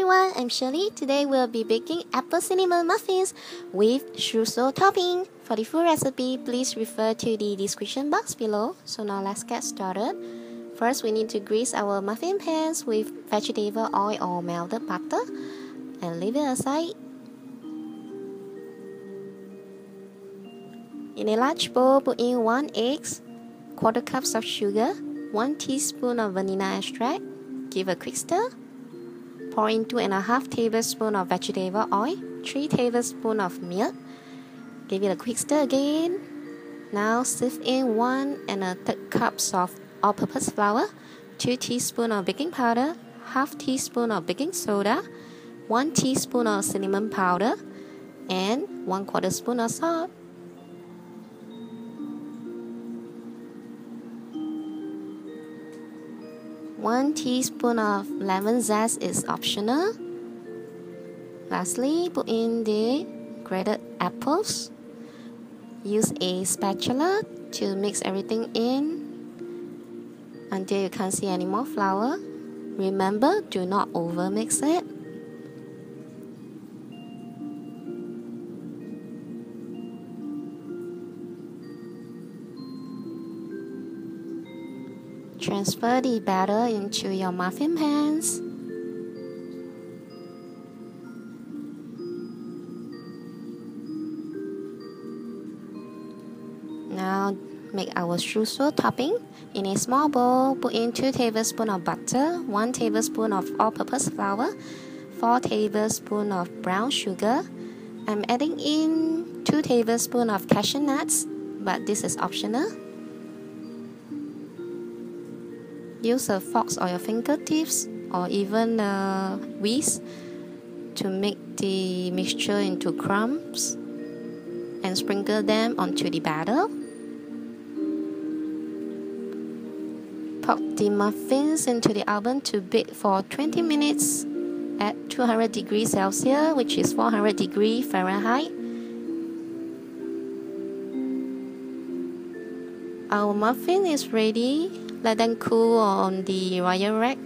everyone, I'm Shirley. Today we'll be baking apple cinnamon muffins with streusel topping. For the full recipe, please refer to the description box below. So now let's get started. First, we need to grease our muffin pans with vegetable oil or melted butter and leave it aside. In a large bowl, put in 1 egg, 1/4 cups of sugar, 1 teaspoon of vanilla extract. Give a quick stir. Pour in 2.5 tablespoons of vegetable oil, 3 tablespoons of milk. Give it a quick stir again. Now sift in 1 1/3 cups of all-purpose flour, 2 teaspoons of baking powder, 1/2 teaspoon of baking soda, 1 teaspoon of cinnamon powder, and 1/4 spoon of salt. One teaspoon of lemon zest is optional. Lastly, put in the grated apples. Use a spatula to mix everything in until you can't see any more flour. Remember, do not overmix it. Transfer the batter into your muffin pans. Now make our streusel topping. In a small bowl, put in 2 tablespoons of butter, 1 tablespoon of all-purpose flour, 4 tablespoons of brown sugar. I'm adding in 2 tablespoons of cashew nuts, but this is optional. Use a fork or your fingertips or even a whisk to make the mixture into crumbs and sprinkle them onto the batter. Pop the muffins into the oven to bake for 20 minutes at 200 degrees Celsius, which is 400 degrees Fahrenheit. Our muffin is ready. Let them cool on the wire rack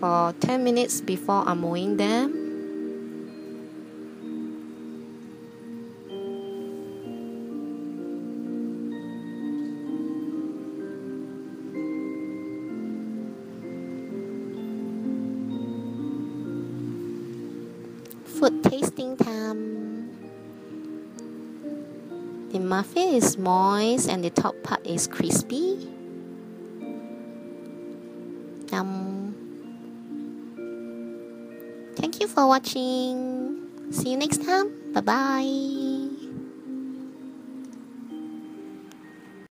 for 10 minutes before unmooring them. Food tasting time. The muffin is moist and the top part is crispy. Yum. Thank you for watching. See you next time. Bye bye.